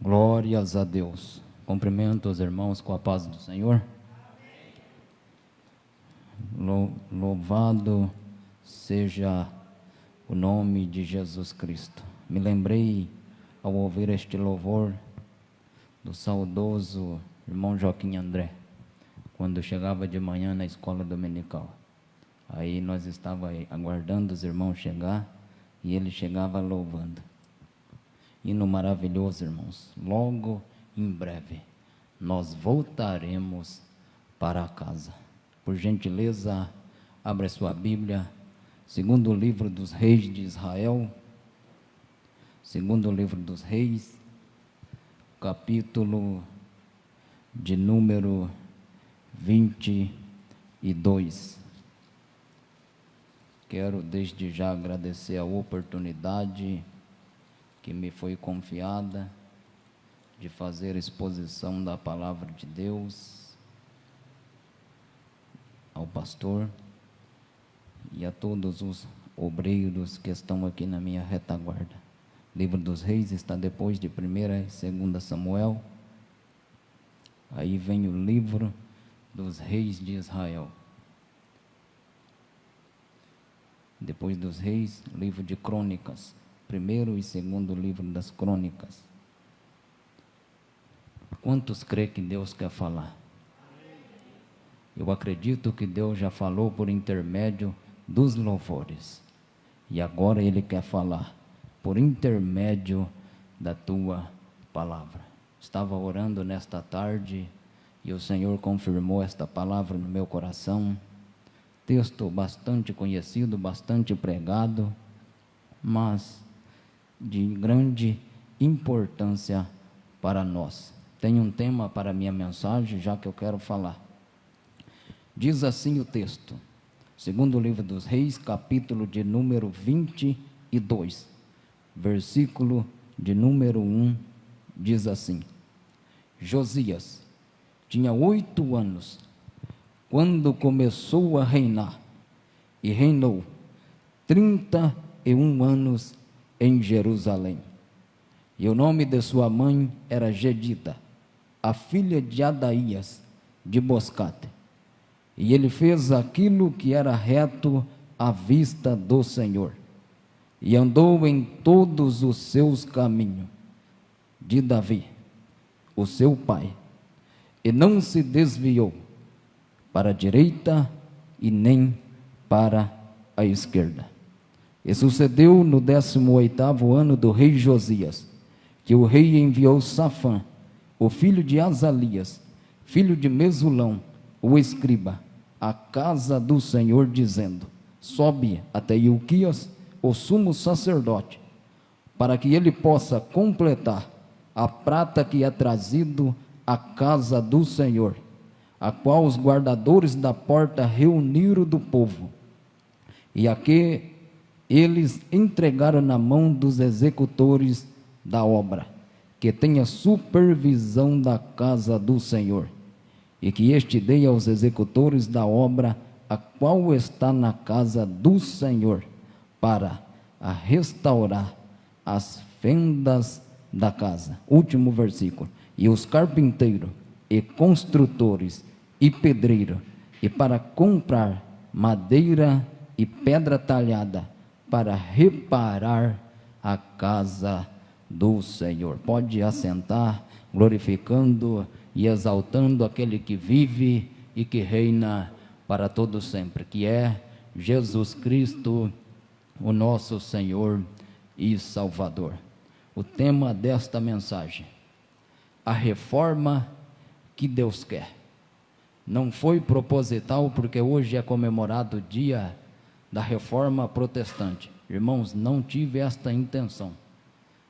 Glórias a Deus. Cumprimento os irmãos com a paz do Senhor. Louvado seja o nome de Jesus Cristo. Me lembrei, ao ouvir este louvor, do saudoso irmão Joaquim André, quando chegava de manhã na escola dominical. Aí nós estávamos aguardando os irmãos chegar, e ele chegava louvando. Hino maravilhoso, irmãos. Logo em breve nós voltaremos para casa. Por gentileza, abra sua Bíblia, segundo livro dos reis de Israel, segundo livro dos reis, capítulo de número 22. Quero desde já agradecer a oportunidade que me foi confiada de fazer exposição da palavra de Deus ao pastor e a todos os obreiros que estão aqui na minha retaguarda. Livro dos Reis está depois de 1ª e 2ª Samuel. Aí vem o livro dos Reis de Israel. Depois dos Reis, livro de Crônicas. 1º e 2º livro das Crônicas. Quantos crê que Deus quer falar? Eu acredito que Deus já falou por intermédio dos louvores. E agora Ele quer falar por intermédio da tua palavra. Estava orando nesta tarde e o Senhor confirmou esta palavra no meu coração. Texto bastante conhecido, bastante pregado, mas de grande importância para nós. Tenho um tema para minha mensagem, já que eu quero falar. Diz assim o texto, segundo o livro dos Reis, capítulo de número 22, versículo de número 1, diz assim: Josias tinha 8 anos, quando começou a reinar, e reinou 31 anos em Jerusalém. E o nome de sua mãe era Jedida, a filha de Adaías, de Boscate. E ele fez aquilo que era reto à vista do Senhor, e andou em todos os seus caminhos de Davi, o seu pai, e não se desviou para a direita e nem para a esquerda. E sucedeu no 18º ano do rei Josias, que o rei enviou Safã, o filho de Azalias, filho de Mesulão, o escriba, à casa do Senhor, dizendo: sobe até Ilquias, o sumo sacerdote, para que ele possa completar a prata que é trazido à casa do Senhor, a qual os guardadores da porta reuniram do povo, e a que eles entregaram na mão dos executores da obra, que tenha supervisão da casa do Senhor, e que este dê aos executores da obra, a qual está na casa do Senhor, para a restaurar as fendas da casa. Último versículo. E os carpinteiros e construtores e pedreiros, e para comprar madeira e pedra talhada, para reparar a casa do Senhor. Pode assentar, glorificando e exaltando aquele que vive e que reina para todo sempre, que é Jesus Cristo, o nosso Senhor e Salvador. O tema desta mensagem: a reforma que Deus quer. Não foi proposital, porque hoje é comemorado o dia da reforma protestante. Irmãos, não tive esta intenção,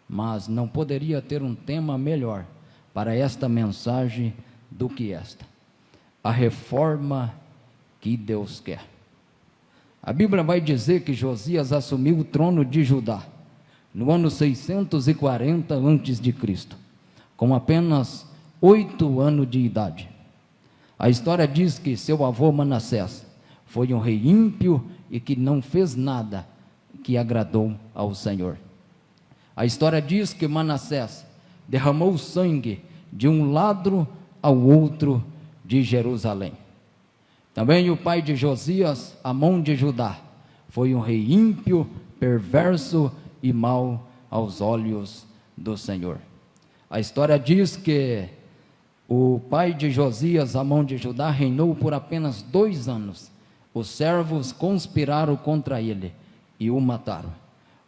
mas não poderia ter um tema melhor para esta mensagem do que esta: a reforma que Deus quer. A Bíblia vai dizer que Josias assumiu o trono de Judá no ano 640 a.C., com apenas 8 anos de idade. A história diz que seu avô Manassés foi um rei ímpio e que não fez nada que agradou ao Senhor. A história diz que Manassés derramou sangue de um lado ao outro de Jerusalém. Também o pai de Josias, Amon de Judá, foi um rei ímpio, perverso e mau aos olhos do Senhor. A história diz que o pai de Josias, Amon de Judá, reinou por apenas 2 anos. Os servos conspiraram contra ele e o mataram.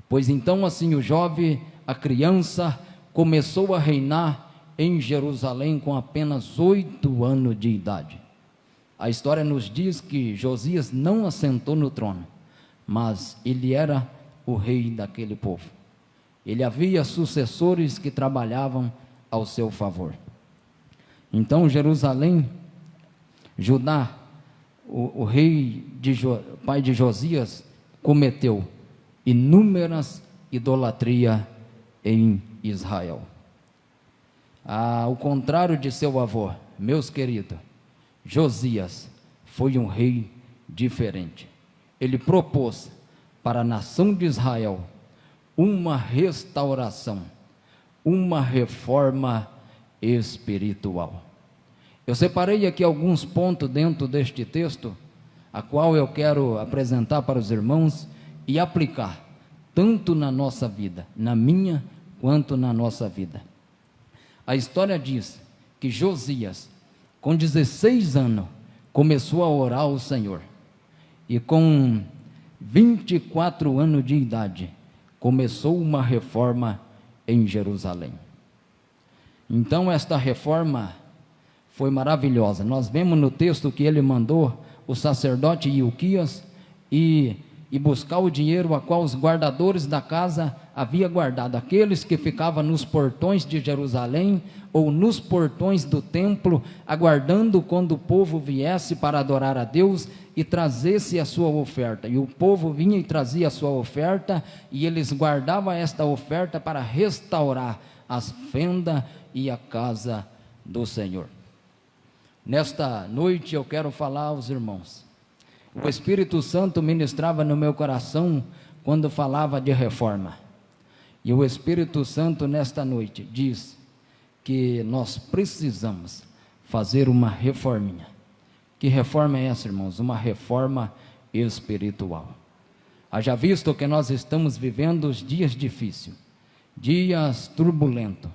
Pois então assim o jovem, a criança, começou a reinar em Jerusalém com apenas 8 anos de idade. A história nos diz que Josias não assentou no trono, mas ele era o rei daquele povo. Ele havia sucessores que trabalhavam ao seu favor. Então Jerusalém, Judá, o rei, pai de Josias, cometeu inúmeras idolatrias em Israel. Ao contrário de seu avô, meus queridos, Josias foi um rei diferente. Ele propôs para a nação de Israel uma restauração, uma reforma espiritual. Eu separei aqui alguns pontos dentro deste texto, a qual eu quero apresentar para os irmãos e aplicar, tanto na nossa vida, na minha quanto na nossa vida. A história diz que Josias, com 16 anos, começou a orar ao Senhor, e com 24 anos de idade, começou uma reforma em Jerusalém. Então esta reforma foi maravilhosa. Nós vemos no texto que ele mandou o sacerdote Ilquias e buscar o dinheiro a qual os guardadores da casa havia guardado, aqueles que ficavam nos portões de Jerusalém ou nos portões do templo, aguardando quando o povo viesse para adorar a Deus e trazesse a sua oferta. E o povo vinha e trazia a sua oferta, e eles guardavam esta oferta para restaurar as fendas e a casa do Senhor. Nesta noite eu quero falar aos irmãos. O Espírito Santo ministrava no meu coração quando falava de reforma. E o Espírito Santo nesta noite diz que nós precisamos fazer uma reforminha. Que reforma é essa, irmãos? Uma reforma espiritual. Haja visto que nós estamos vivendo os dias difíceis, dias turbulentos,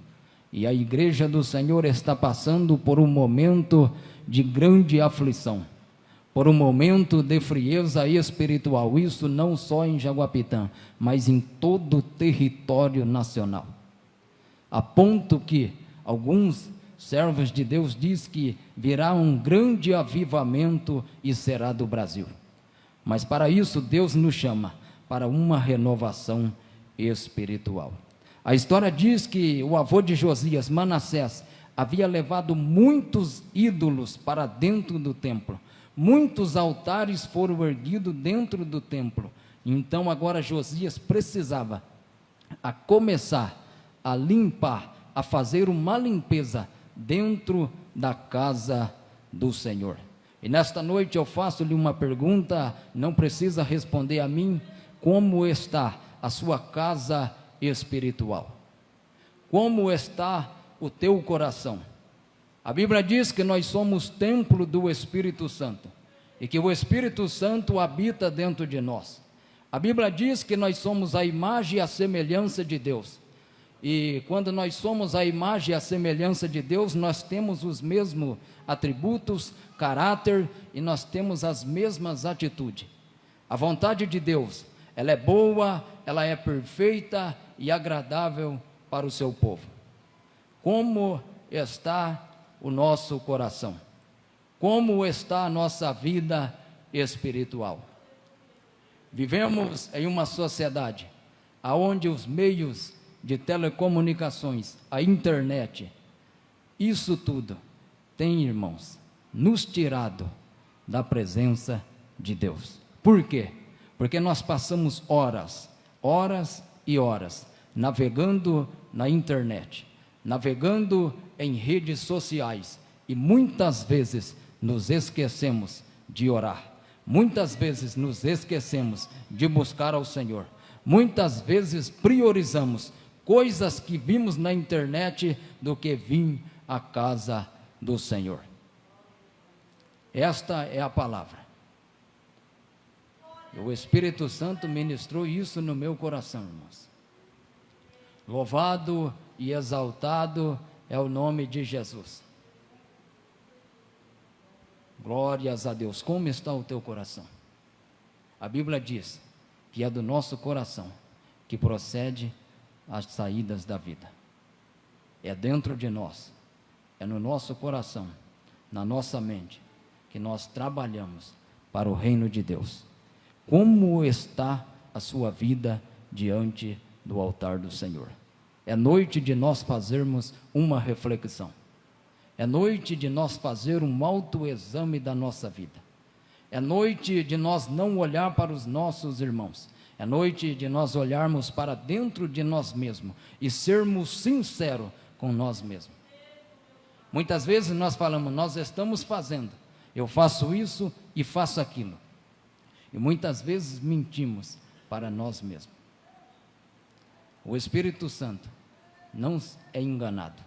e a igreja do Senhor está passando por um momento de grande aflição, por um momento de frieza espiritual, isso não só em Jaguapitã, mas em todo o território nacional, a ponto que alguns servos de Deus dizem que virá um grande avivamento e será do Brasil. Mas para isso Deus nos chama para uma renovação espiritual. A história diz que o avô de Josias, Manassés, havia levado muitos ídolos para dentro do templo. Muitos altares foram erguidos dentro do templo. Então agora Josias precisava começar a limpar, a fazer uma limpeza dentro da casa do Senhor. E nesta noite eu faço-lhe uma pergunta, não precisa responder a mim: como está a sua casa espiritual? Como está o teu coração? A Bíblia diz que nós somos templo do Espírito Santo, e que o Espírito Santo habita dentro de nós. A Bíblia diz que nós somos a imagem e a semelhança de Deus, e quando nós somos a imagem e a semelhança de Deus, nós temos os mesmos atributos, caráter, e nós temos as mesmas atitudes. A vontade de Deus, ela é boa, ela é perfeita e agradável para o seu povo. Como está o nosso coração? Como está a nossa vida espiritual? Vivemos em uma sociedade onde os meios de telecomunicações, a internet, isso tudo tem, irmãos, nos tirado da presença de Deus. Por quê? Porque nós passamos horas e horas navegando na internet, navegando em redes sociais, e muitas vezes nos esquecemos de orar, muitas vezes nos esquecemos de buscar ao Senhor, muitas vezes priorizamos coisas que vimos na internet do que vir à casa do Senhor. Esta é a palavra. O Espírito Santo ministrou isso no meu coração, irmãos. Louvado e exaltado é o nome de Jesus. Glórias a Deus. Como está o teu coração? A Bíblia diz que é do nosso coração que procede as saídas da vida. É dentro de nós, é no nosso coração, na nossa mente, que nós trabalhamos para o reino de Deus. Como está a sua vida diante do altar do Senhor? É noite de nós fazermos uma reflexão. É noite de nós fazer um autoexame da nossa vida. É noite de nós não olhar para os nossos irmãos. É noite de nós olharmos para dentro de nós mesmos e sermos sinceros com nós mesmos. Muitas vezes nós falamos, nós estamos fazendo, eu faço isso e faço aquilo. E muitas vezes mentimos para nós mesmos. O Espírito Santo não é enganado.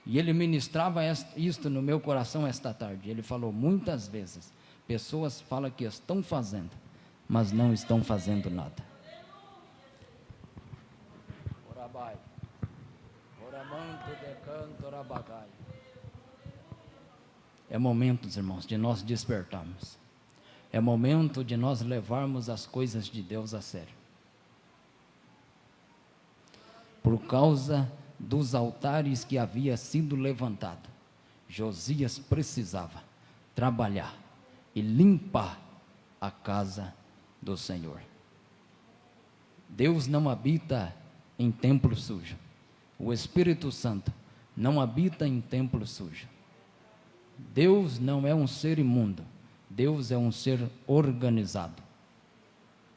E ele ministrava isto no meu coração esta tarde. Ele falou muitas vezes, pessoas falam que estão fazendo, mas não estão fazendo nada. Orabai, oramanto de canto, orabagai. É momento, irmãos, de nós despertarmos. É momento de nós levarmos as coisas de Deus a sério. Por causa dos altares que havia sido levantado, Josias precisava trabalhar e limpar a casa do Senhor. Deus não habita em templo sujo. O Espírito Santo não habita em templo sujo. Deus não é um ser imundo. Deus é um ser organizado.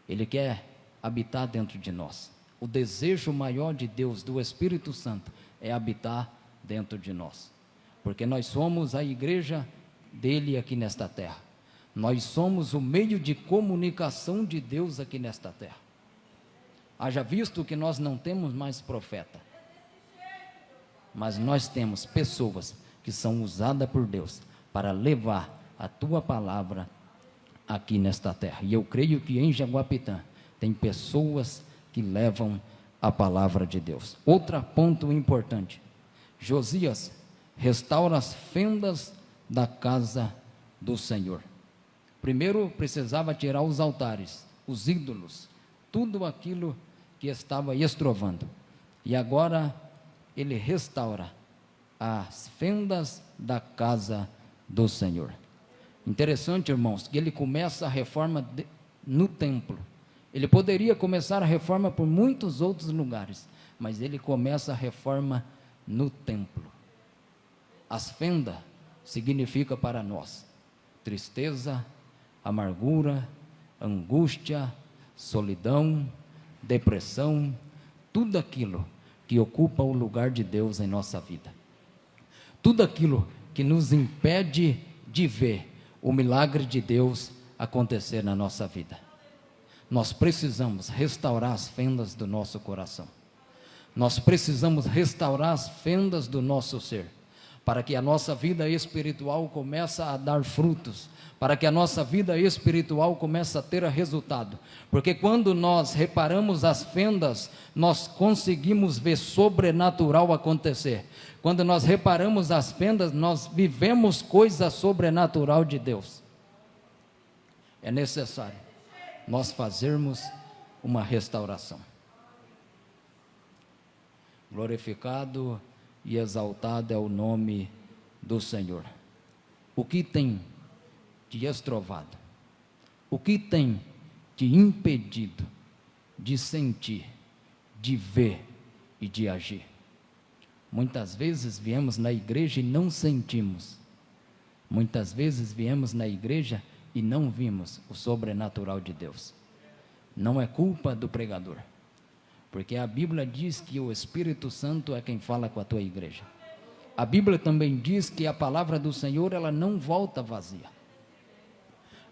Ele quer habitar dentro de nós. O desejo maior de Deus, do Espírito Santo, é habitar dentro de nós. Porque nós somos a igreja dele aqui nesta terra. Nós somos o meio de comunicação de Deus aqui nesta terra. Haja visto que nós não temos mais profeta, mas nós temos pessoas que são usadas por Deus para levar a tua palavra aqui nesta terra. E eu creio que em Jaguapitã tem pessoas que levam a palavra de Deus. Outro ponto importante: Josias restaura as fendas da casa do Senhor. Primeiro precisava tirar os altares, os ídolos, tudo aquilo que estava estrovando. E agora ele restaura as fendas da casa do Senhor. Interessante, irmãos, que ele começa a reforma no templo. Ele poderia começar a reforma por muitos outros lugares, mas ele começa a reforma no templo. As fendas significa para nós tristeza, amargura, angústia, solidão, depressão, tudo aquilo que ocupa o lugar de Deus em nossa vida. Tudo aquilo que nos impede de ver o milagre de Deus acontecer na nossa vida. Nós precisamos restaurar as fendas do nosso coração. Nós precisamos restaurar as fendas do nosso ser, para que a nossa vida espiritual comece a dar frutos, para que a nossa vida espiritual comece a ter resultado. Porque quando nós reparamos as fendas, nós conseguimos ver sobrenatural acontecer. Quando nós reparamos as fendas, nós vivemos coisa sobrenatural de Deus. É necessário nós fazermos uma restauração. Glorificado e exaltado é o nome do Senhor. O que tem te estrovado? O que tem te impedido de sentir, de ver e de agir? Muitas vezes viemos na igreja e não sentimos. Muitas vezes viemos na igreja e não vimos o sobrenatural de Deus. Não é culpa do pregador, porque a Bíblia diz que o Espírito Santo é quem fala com a tua igreja. A Bíblia também diz que a palavra do Senhor, ela não volta vazia.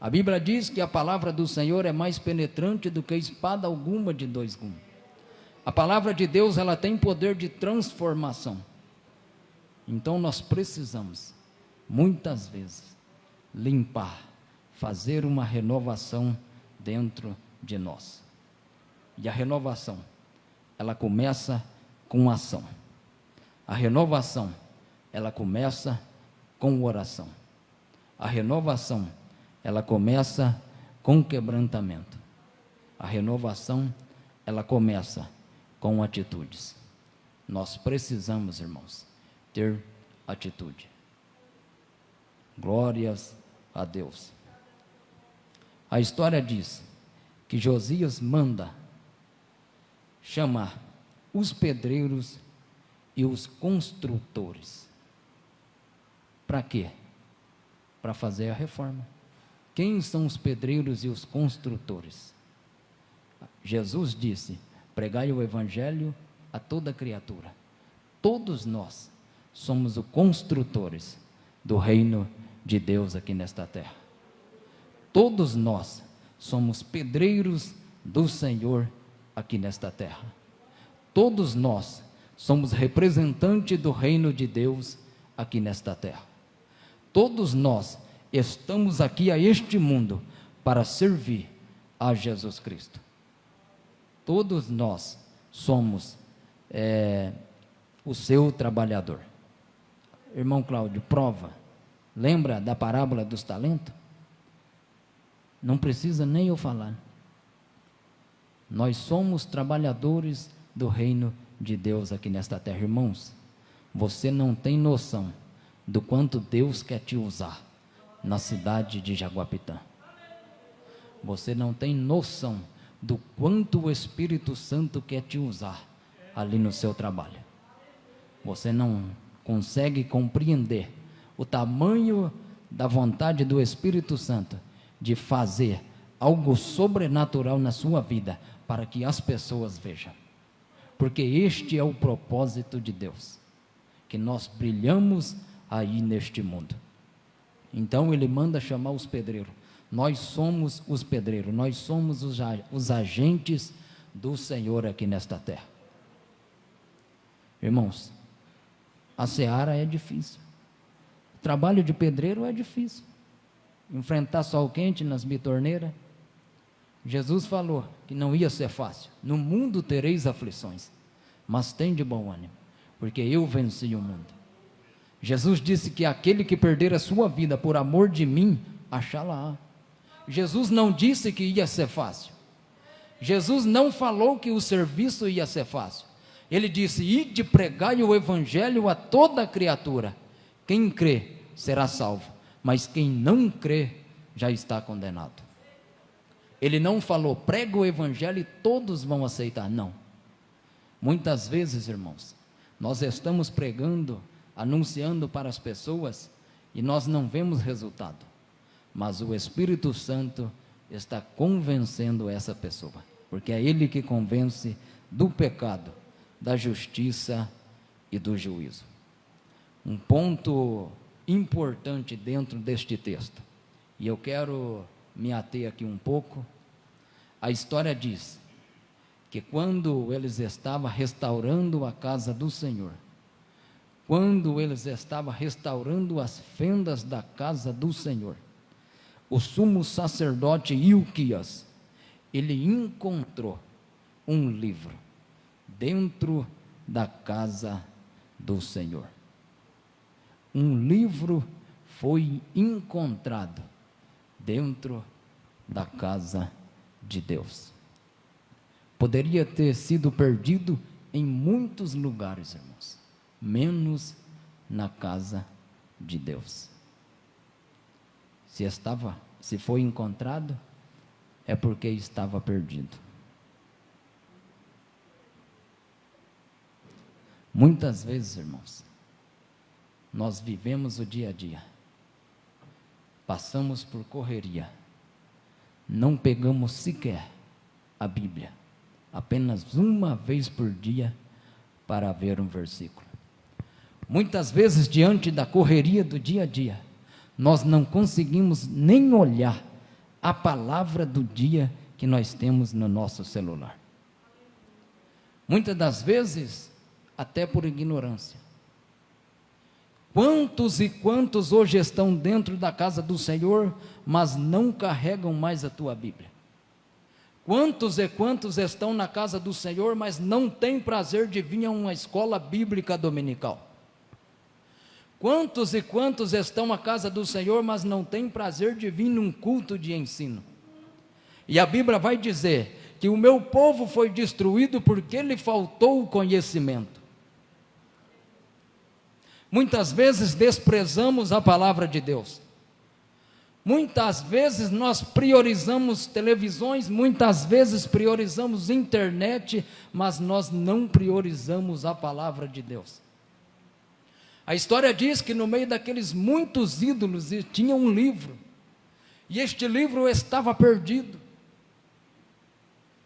A Bíblia diz que a palavra do Senhor é mais penetrante do que espada alguma de dois gumes. A palavra de Deus, ela tem poder de transformação. Então nós precisamos, muitas vezes, limpar, fazer uma renovação dentro de nós. E a renovação, ela começa com ação. A renovação, ela começa com oração. A renovação, ela começa com quebrantamento. A renovação, ela começa com atitudes. Nós precisamos, irmãos, ter atitude. Glórias a Deus. A história diz que Josias manda chamar os pedreiros e os construtores. Para quê? Para fazer a reforma. Quem são os pedreiros e os construtores? Jesus disse: pregai o evangelho a toda criatura. Todos nós somos os construtores do reino de Deus aqui nesta terra. Todos nós somos pedreiros do Senhor aqui nesta terra. Todos nós somos representantes do reino de Deus aqui nesta terra. Todos nós estamos aqui a este mundo para servir a Jesus Cristo. Todos nós somos o seu trabalhador. Irmão Cláudio, prova. Lembra da parábola dos talentos? Não precisa nem eu falar. Nós somos trabalhadores do reino de Deus aqui nesta terra. Irmãos, você não tem noção do quanto Deus quer te usar na cidade de Jaguapitã. Você não tem noção do quanto o Espírito Santo quer te usar ali no seu trabalho. Você não consegue compreender o tamanho da vontade do Espírito Santo de fazer algo sobrenatural na sua vida para que as pessoas vejam. Porque este é o propósito de Deus, que nós brilhamos aí neste mundo. Então ele manda chamar os pedreiros. Nós somos os pedreiros, nós somos os agentes do Senhor aqui nesta terra. Irmãos, a seara é difícil. O trabalho de pedreiro é difícil. Enfrentar sol quente nas bitorneiras. Jesus falou que não ia ser fácil. No mundo tereis aflições, mas tem de bom ânimo, porque eu venci o mundo. Jesus disse que aquele que perder a sua vida por amor de mim, achá-la-á. Jesus não disse que ia ser fácil. Jesus não falou que o serviço ia ser fácil. Ele disse: ide pregai o evangelho a toda criatura. Quem crê será salvo, mas quem não crê já está condenado. Ele não falou: prega o evangelho e todos vão aceitar. Não. Muitas vezes, irmãos, nós estamos pregando, anunciando para as pessoas e nós não vemos resultado, mas o Espírito Santo está convencendo essa pessoa, porque é Ele que convence do pecado, da justiça e do juízo. Um ponto importante dentro deste texto, e eu quero me ater aqui um pouco. A história diz que quando eles estavam restaurando a casa do Senhor, quando eles estavam restaurando as fendas da casa do Senhor, o sumo sacerdote Ilquias, ele encontrou um livro dentro da casa do Senhor. Um livro foi encontrado dentro da casa de Deus. Poderia ter sido perdido em muitos lugares, irmãos, menos na casa de Deus. Se foi encontrado, é porque estava perdido. Muitas vezes, irmãos, nós vivemos o dia a dia, passamos por correria, não pegamos sequer a Bíblia, apenas uma vez por dia, para ver um versículo. Muitas vezes, diante da correria do dia a dia, nós não conseguimos nem olhar a palavra do dia que nós temos no nosso celular. muitas das vezes até por ignorância. Quantos e quantos hoje estão dentro da casa do Senhor, mas não carregam mais a tua Bíblia? Quantos e quantos estão na casa do Senhor, mas não têm prazer de vir a uma escola bíblica dominical? Quantos e quantos estão na casa do Senhor, mas não têm prazer de vir num culto de ensino? E a Bíblia vai dizer que o meu povo foi destruído porque lhe faltou o conhecimento. Muitas vezes desprezamos a palavra de Deus. Muitas vezes nós priorizamos televisões, muitas vezes priorizamos internet, mas nós não priorizamos a palavra de Deus. A história diz que no meio daqueles muitos ídolos tinha um livro, e este livro estava perdido.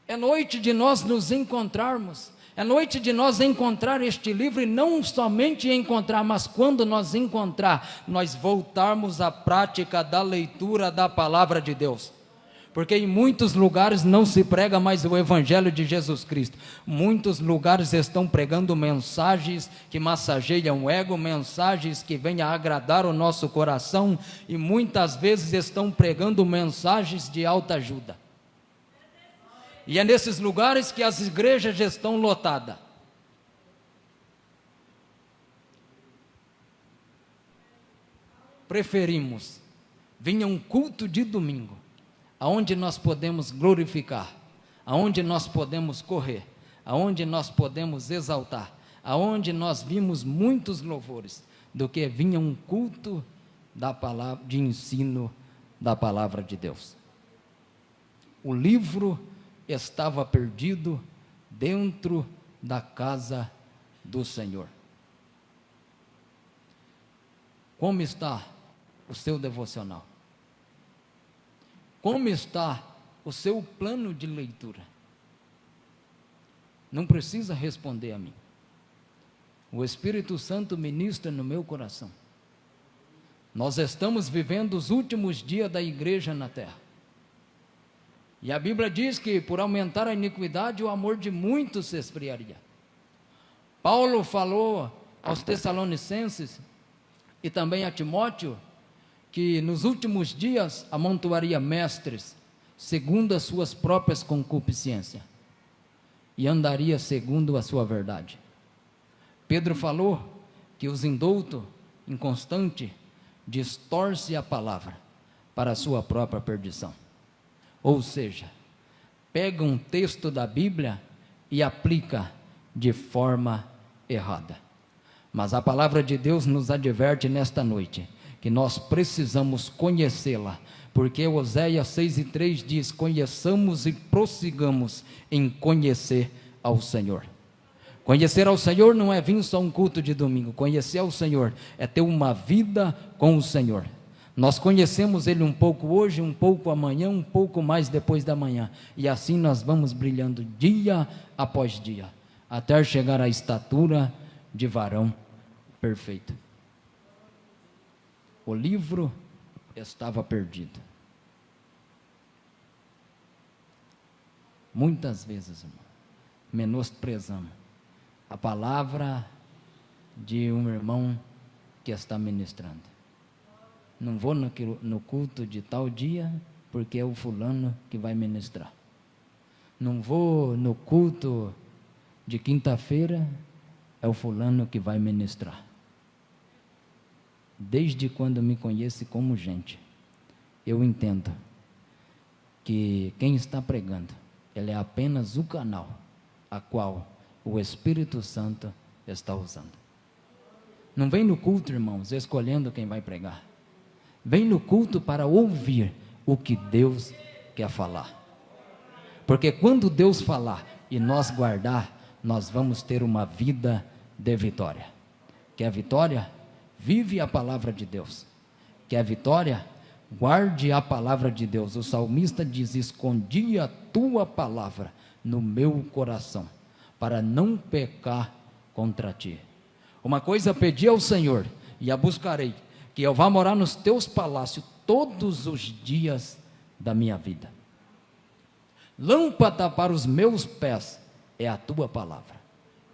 É noite de nós nos encontrarmos, é noite de nós encontrar este livro, e não somente encontrar, mas quando nós encontrar, nós voltarmos à prática da leitura da palavra de Deus. Porque em muitos lugares não se prega mais o Evangelho de Jesus Cristo. Muitos lugares estão pregando mensagens que massageiam o ego, mensagens que venham a agradar o nosso coração, e muitas vezes estão pregando mensagens de autoajuda. E é nesses lugares que as igrejas estão lotadas. Preferimos vir a um culto de domingo, aonde nós podemos glorificar, aonde nós podemos correr, aonde nós podemos exaltar, aonde nós vimos muitos louvores, do que vir a um culto da palavra, de ensino da palavra de Deus. O livro estava perdido dentro da casa do Senhor. Como está o seu devocional? Como está o seu plano de leitura? Não precisa responder a mim. O Espírito Santo ministra no meu coração. Nós estamos vivendo os últimos dias da igreja na terra. E a Bíblia diz que por aumentar a iniquidade, o amor de muitos se esfriaria. Paulo falou aos Tessalonicenses e também a Timóteo, que nos últimos dias amontoaria mestres, segundo as suas próprias concupiscências, e andaria segundo a sua verdade. Pedro falou que os indoutos, inconstante, distorce a palavra para a sua própria perdição. Ou seja, pega um texto da Bíblia e aplica de forma errada. Mas a palavra de Deus nos adverte nesta noite, que nós precisamos conhecê-la, porque Oséias 6:3 diz: conheçamos e prossigamos em conhecer ao Senhor. Conhecer ao Senhor não é vir só um culto de domingo, conhecer ao Senhor é ter uma vida com o Senhor. Nós conhecemos Ele um pouco hoje, um pouco amanhã, um pouco mais depois da manhã, e assim nós vamos brilhando dia após dia, até chegar à estatura de varão perfeito. O livro estava perdido. Muitas vezes, irmão, menosprezamos a palavra de um irmão que está ministrando. Não vou no culto de tal dia, porque é o fulano que vai ministrar. Não vou no culto de quinta-feira, é o fulano que vai ministrar. Desde quando me conheço como gente, eu entendo que quem está pregando, ele é apenas o canal a qual o Espírito Santo está usando. Não vem no culto, irmãos, escolhendo quem vai pregar. Vem no culto para ouvir o que Deus quer falar. Porque quando Deus falar e nós guardar, nós vamos ter uma vida de vitória. Quer vitória? Vive a palavra de Deus. Quer vitória? Guarde a palavra de Deus. O salmista diz: escondi a tua palavra no meu coração, para não pecar contra ti. Uma coisa pedi ao Senhor, e a buscarei, que eu vá morar nos teus palácios todos os dias da minha vida. Lâmpada para os meus pés é a tua palavra,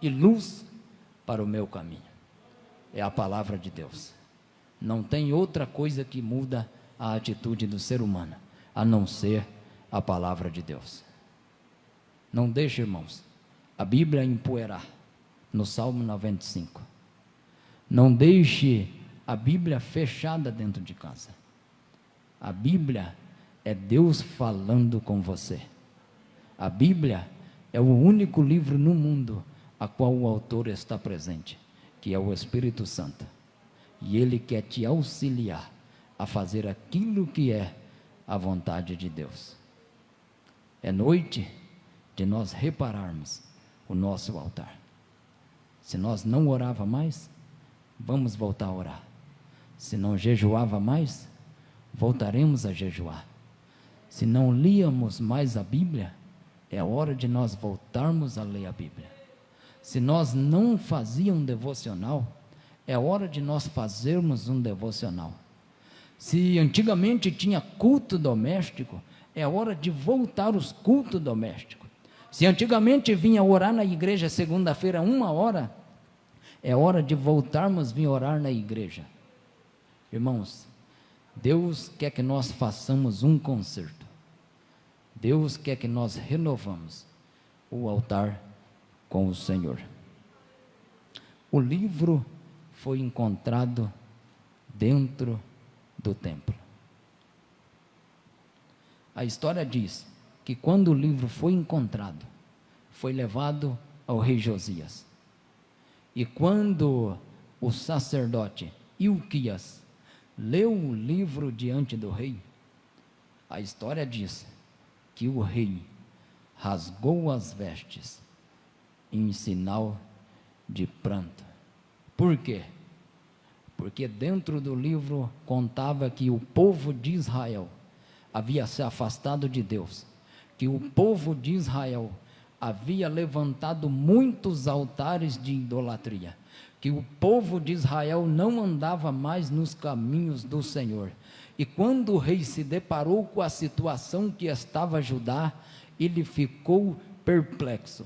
e luz para o meu caminho. É a palavra de Deus. Não tem outra coisa que muda a atitude do ser humano, a não ser a palavra de Deus. Não deixe, irmãos, a Bíblia empoeirar, no Salmo 95. Não deixe a Bíblia fechada dentro de casa. A Bíblia é Deus falando com você. A Bíblia é o único livro no mundo a qual o autor está presente, que é o Espírito Santo. E ele quer te auxiliar a fazer aquilo que é a vontade de Deus. É noite de nós repararmos o nosso altar. Se nós não orava mais, vamos voltar a orar. Se não jejuava mais, voltaremos a jejuar. Se não líamos mais a Bíblia, é hora de nós voltarmos a ler a Bíblia. Se nós não fazíamos um devocional, é hora de nós fazermos um devocional. Se antigamente tinha culto doméstico, é hora de voltar os cultos domésticos. Se antigamente vinha orar na igreja segunda-feira 1 hora, é hora de voltarmos a vir orar na igreja. Irmãos, Deus quer que nós façamos um concerto. Deus quer que nós renovamos o altar com o Senhor. O livro foi encontrado dentro do templo. A história diz que quando o livro foi encontrado, foi levado ao rei Josias. E quando o sacerdote Ilquias leu o livro diante do rei, a história diz que o rei rasgou as vestes em sinal de pranto. Por quê? Porque dentro do livro contava que o povo de Israel havia se afastado de Deus, que o povo de Israel havia levantado muitos altares de idolatria, que o povo de Israel não andava mais nos caminhos do Senhor. E quando o rei se deparou com a situação que estava Judá, ele ficou perplexo,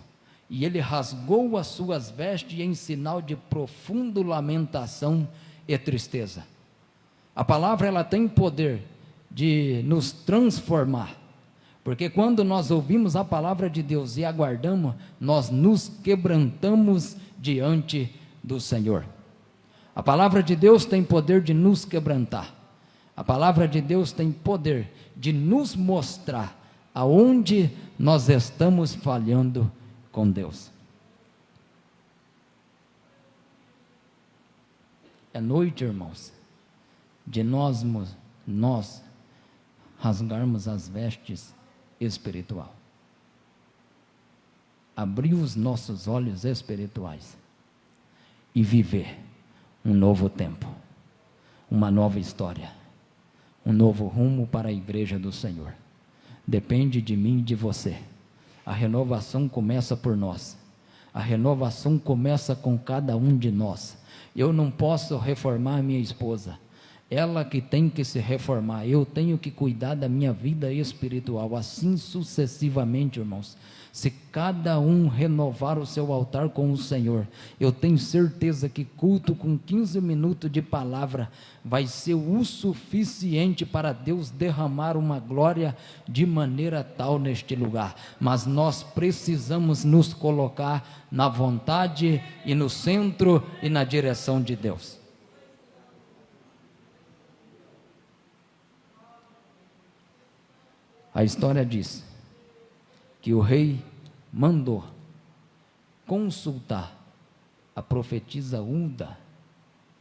e ele rasgou as suas vestes em sinal de profunda lamentação e tristeza. A palavra, ela tem poder de nos transformar, porque quando nós ouvimos a palavra de Deus e aguardamos, nós nos quebrantamos diante do Senhor. A palavra de Deus tem poder de nos quebrantar. A palavra de Deus tem poder de nos mostrar aonde nós estamos falhando com Deus. É noite, irmãos, de nós rasgarmos as vestes espiritual, abrir os nossos olhos espirituais e viver um novo tempo, uma nova história, um novo rumo para a igreja do Senhor. Depende de mim e de você. A renovação começa por nós. A renovação começa com cada um de nós. Eu não posso reformar minha esposa, ela que tem que se reformar. Eu tenho que cuidar da minha vida espiritual, assim sucessivamente, irmãos. Se cada um renovar o seu altar com o Senhor, eu tenho certeza que culto com 15 minutos de palavra vai ser o suficiente para Deus derramar uma glória de maneira tal neste lugar. Mas nós precisamos nos colocar na vontade e no centro e na direção de Deus. A história diz que o rei mandou consultar a profetisa Hulda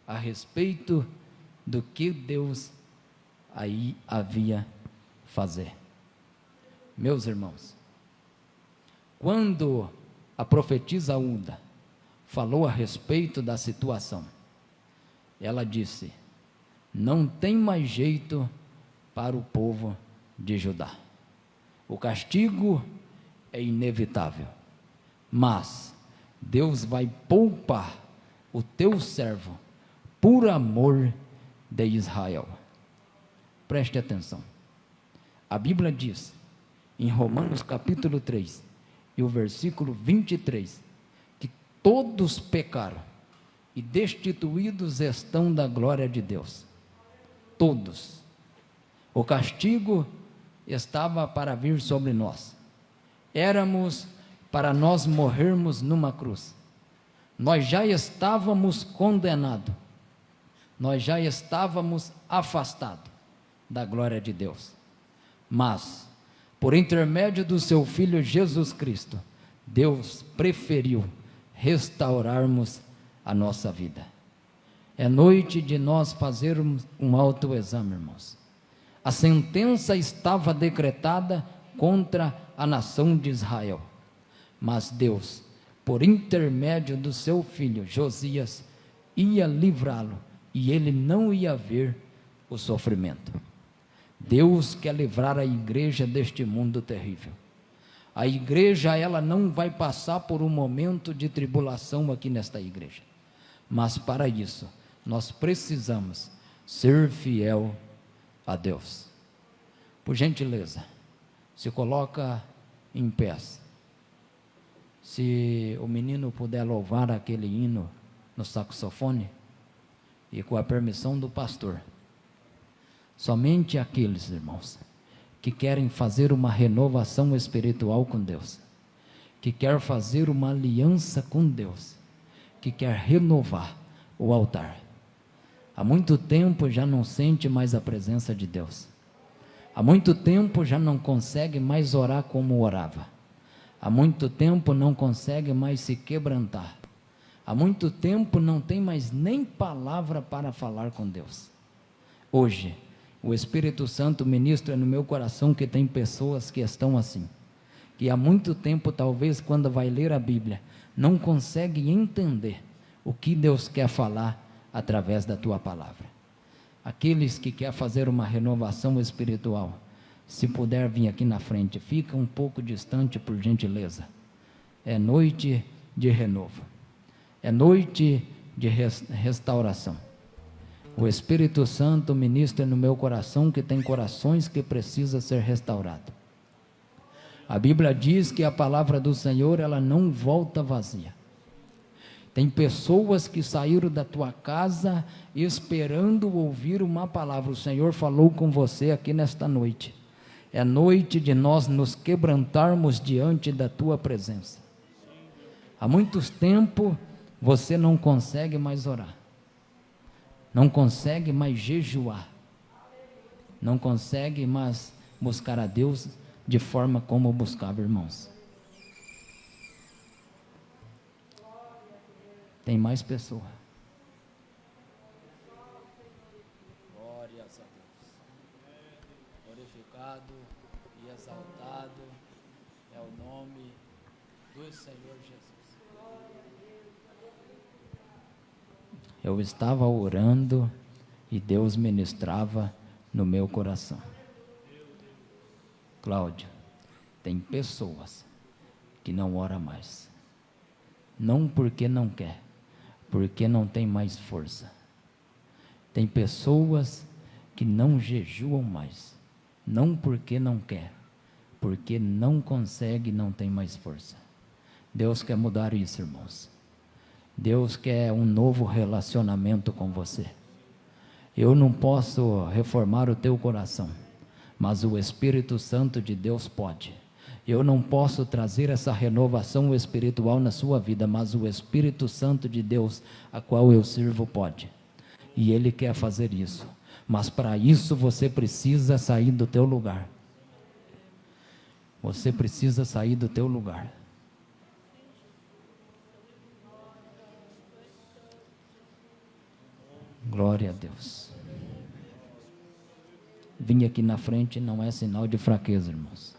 a respeito do que Deus aí havia fazer. Meus irmãos, quando a profetisa Hulda falou a respeito da situação, ela disse: não tem mais jeito para o povo de Judá. O castigo é inevitável, mas Deus vai poupar o teu servo por amor de Israel. Preste atenção. A Bíblia diz, em Romanos capítulo 3, e o versículo 23, que todos pecaram e destituídos estão da glória de Deus. Todos. O castigo estava para vir sobre nós. Éramos para nós morrermos numa cruz. Nós já estávamos condenados. Nós já estávamos afastados da glória de Deus. Mas, por intermédio do seu Filho Jesus Cristo, Deus preferiu restaurarmos a nossa vida. É noite de nós fazermos um autoexame, irmãos. A sentença estava decretada contra a nação de Israel, mas Deus, por intermédio do seu filho Josias, ia livrá-lo e ele não ia ver o sofrimento. Deus quer livrar a igreja deste mundo terrível. A igreja, ela não vai passar por um momento de tribulação aqui nesta igreja, mas para isso nós precisamos ser fiel a Deus. Por gentileza, se coloca em pé. Se o menino puder louvar aquele hino no saxofone, e com a permissão do pastor, somente aqueles, irmãos, que querem fazer uma renovação espiritual com Deus, que quer fazer uma aliança com Deus, que quer renovar o altar. Há muito tempo já não sente mais a presença de Deus. Há muito tempo já não consegue mais orar como orava. Há muito tempo não consegue mais se quebrantar. Há muito tempo não tem mais nem palavra para falar com Deus. Hoje, o Espírito Santo ministra no meu coração que tem pessoas que estão assim, que há muito tempo, talvez, quando vai ler a Bíblia, não consegue entender o que Deus quer falar através da tua palavra. Aqueles que querem fazer uma renovação espiritual, se puder vir aqui na frente, fica um pouco distante, por gentileza. É noite de renovo, é noite de restauração. O Espírito Santo ministra no meu coração que tem corações que precisam ser restaurados. A Bíblia diz que a palavra do Senhor, ela não volta vazia. Tem pessoas que saíram da tua casa esperando ouvir uma palavra. O Senhor falou com você aqui nesta noite. É noite de nós nos quebrantarmos diante da tua presença. Há muito tempo você não consegue mais orar, não consegue mais jejuar, não consegue mais buscar a Deus de forma como buscava, irmãos. Tem mais pessoa. Glórias a Deus. Glorificado e exaltado é o nome do Senhor Jesus. Eu estava orando e Deus ministrava no meu coração. Cláudio, tem pessoas que não oram mais, não porque não quer, porque não tem mais força. Tem pessoas que não jejuam mais, não porque não quer, porque não consegue, não tem mais força. Deus quer mudar isso, irmãos. Deus quer um novo relacionamento com você. Eu não posso reformar o teu coração, mas o Espírito Santo de Deus pode. Eu não posso trazer essa renovação espiritual na sua vida, mas o Espírito Santo de Deus, a qual eu sirvo, pode. E Ele quer fazer isso. Mas para isso você precisa sair do teu lugar. Você precisa sair do teu lugar. Glória a Deus. Vim aqui na frente não é sinal de fraqueza, irmãos.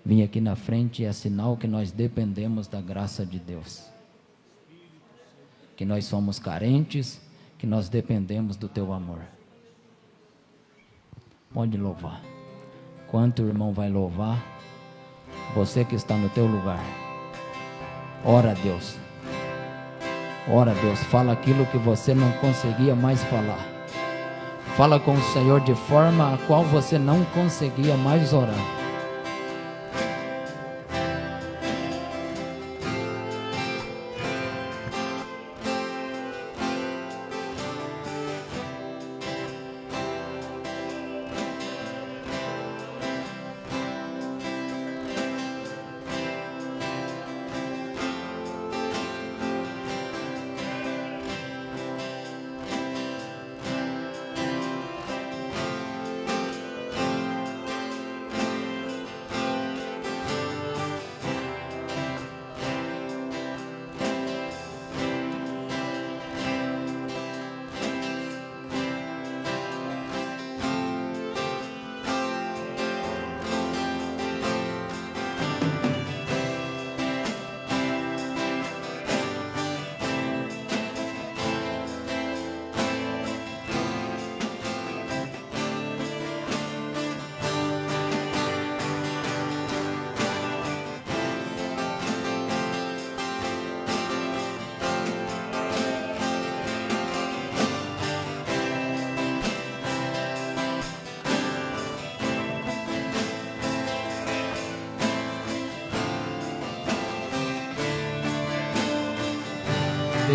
Vim aqui na frente é sinal que nós dependemos da graça de Deus. Que nós somos carentes, que nós dependemos do teu amor. Pode louvar. Enquanto o irmão vai louvar, você que está no teu lugar, ora a Deus. Ora a Deus, fala aquilo que você não conseguia mais falar. Fala com o Senhor de forma a qual você não conseguia mais orar.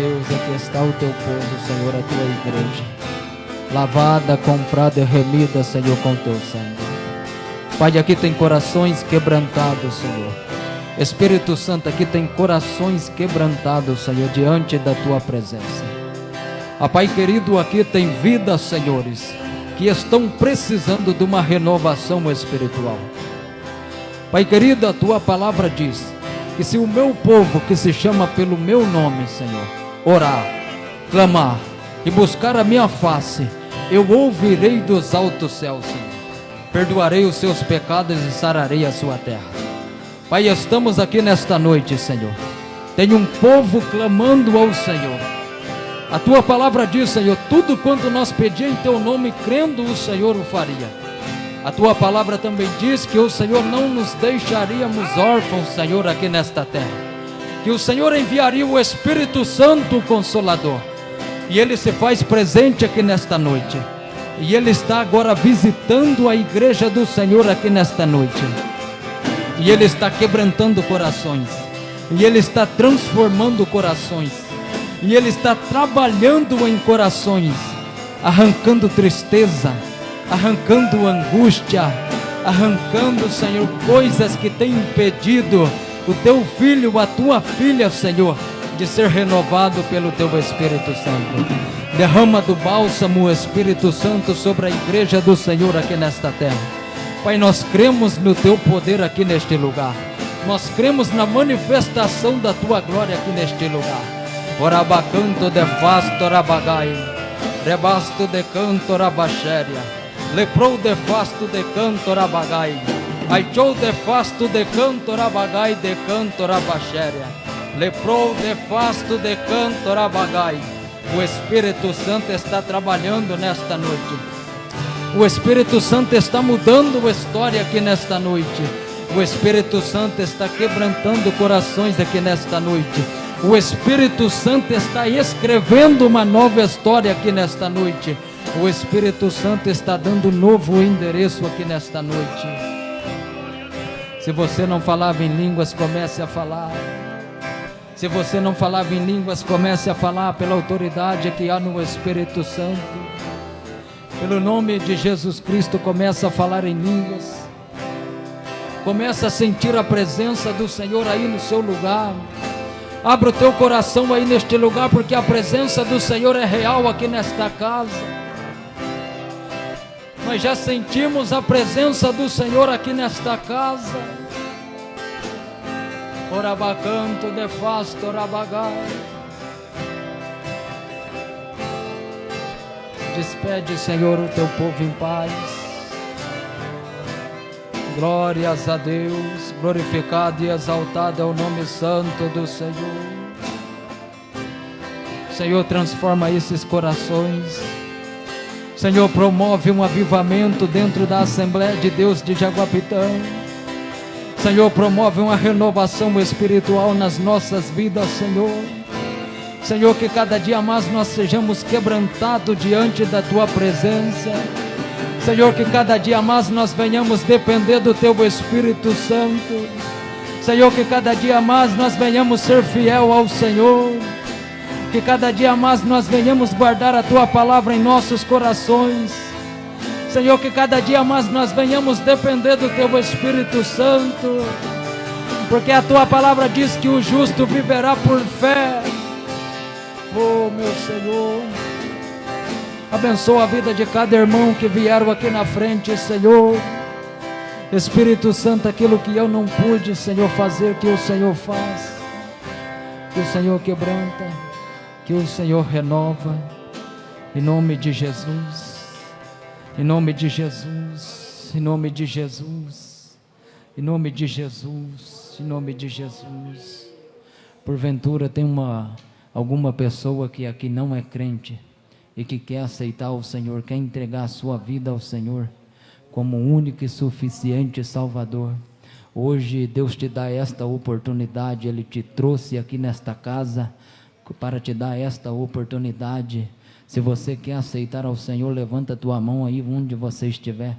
Deus, aqui está o teu povo, Senhor, a tua igreja, lavada, comprada e remida, Senhor, com teu sangue. Pai, aqui tem corações quebrantados, Senhor. Espírito Santo, aqui tem corações quebrantados, Senhor, diante da tua presença. Pai querido, aqui tem vidas, senhores, que estão precisando de uma renovação espiritual. Pai querido, a tua palavra diz que se o meu povo, que se chama pelo meu nome, Senhor, orar, clamar e buscar a minha face, eu ouvirei dos altos céus, Senhor. Perdoarei os seus pecados e sararei a sua terra. Pai, estamos aqui nesta noite, Senhor. Tem um povo clamando ao Senhor. A tua palavra diz, Senhor, tudo quanto nós pedimos em teu nome, crendo o Senhor o faria. A tua palavra também diz que o Senhor não nos deixaríamos órfãos, Senhor, aqui nesta terra. Que o Senhor enviaria o Espírito Santo, o Consolador. E Ele se faz presente aqui nesta noite. E Ele está agora visitando a igreja do Senhor aqui nesta noite. E Ele está quebrantando corações. E Ele está transformando corações. E Ele está trabalhando em corações, arrancando tristeza, arrancando angústia, arrancando, Senhor, coisas que têm impedido o teu filho, a tua filha, Senhor, de ser renovado pelo teu Espírito Santo. Derrama do bálsamo o Espírito Santo sobre a igreja do Senhor aqui nesta terra. Pai, nós cremos no teu poder aqui neste lugar. Nós cremos na manifestação da tua glória aqui neste lugar. Orabacanto de fasto rabagai, rebasto de canto rabachéria, leprou de fasto de canto rabagai, aichou de fasto de canto rabagai, de canto rabachéria, leprou de fasto de canto rabagai. O Espírito Santo está trabalhando nesta noite. O Espírito Santo está mudando a história aqui nesta noite. O Espírito Santo está quebrantando corações aqui nesta noite. O Espírito Santo está escrevendo uma nova história aqui nesta noite. O Espírito Santo está dando novo endereço aqui nesta noite. Se você não falava em línguas, comece a falar. Se você não falava em línguas, comece a falar pela autoridade que há no Espírito Santo. Pelo nome de Jesus Cristo, comece a falar em línguas. Comece a sentir a presença do Senhor aí no seu lugar. Abra o teu coração aí neste lugar, porque a presença do Senhor é real aqui nesta casa. Nós já sentimos a presença do Senhor aqui nesta casa. Orabacanto de fasto orabagai. Despede, Senhor, o teu povo em paz. Glórias a Deus, glorificado e exaltado é o nome santo do Senhor. Senhor, transforma esses corações. Senhor, promove um avivamento dentro da Assembleia de Deus de Jaguapitã. Senhor, promove uma renovação espiritual nas nossas vidas, Senhor. Senhor, que cada dia mais nós sejamos quebrantados diante da Tua presença. Senhor, que cada dia mais nós venhamos depender do Teu Espírito Santo. Senhor, que cada dia mais nós venhamos ser fiel ao Senhor. Que cada dia mais nós venhamos guardar a Tua palavra em nossos corações. Senhor, que cada dia mais nós venhamos depender do Teu Espírito Santo. Porque a Tua palavra diz que o justo viverá por fé. Oh, meu Senhor, abençoa a vida de cada irmão que vieram aqui na frente, Senhor. Espírito Santo, aquilo que eu não pude, Senhor, fazer, que o Senhor faz. Que o Senhor quebranta, que o Senhor renova. Em nome de Jesus, em nome de Jesus, em nome de Jesus, em nome de Jesus, em nome de Jesus. Porventura tem alguma pessoa que aqui não é crente e que quer aceitar o Senhor, quer entregar a sua vida ao Senhor como único e suficiente Salvador. Hoje Deus te dá esta oportunidade. Ele te trouxe aqui nesta casa para te dar esta oportunidade. Se você quer aceitar ao Senhor, levanta a tua mão aí onde você estiver.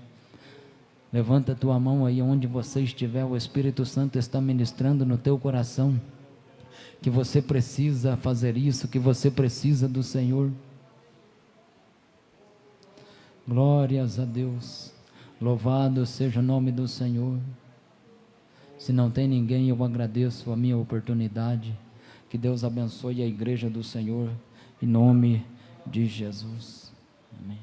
Levanta a tua mão aí onde você estiver. O Espírito Santo está ministrando no teu coração. que você precisa fazer isso, que você precisa do Senhor. Glórias a Deus, louvado seja o nome do Senhor. Se não tem ninguém, eu agradeço a minha oportunidade. Que Deus abençoe a igreja do Senhor, em nome de Jesus. Amém.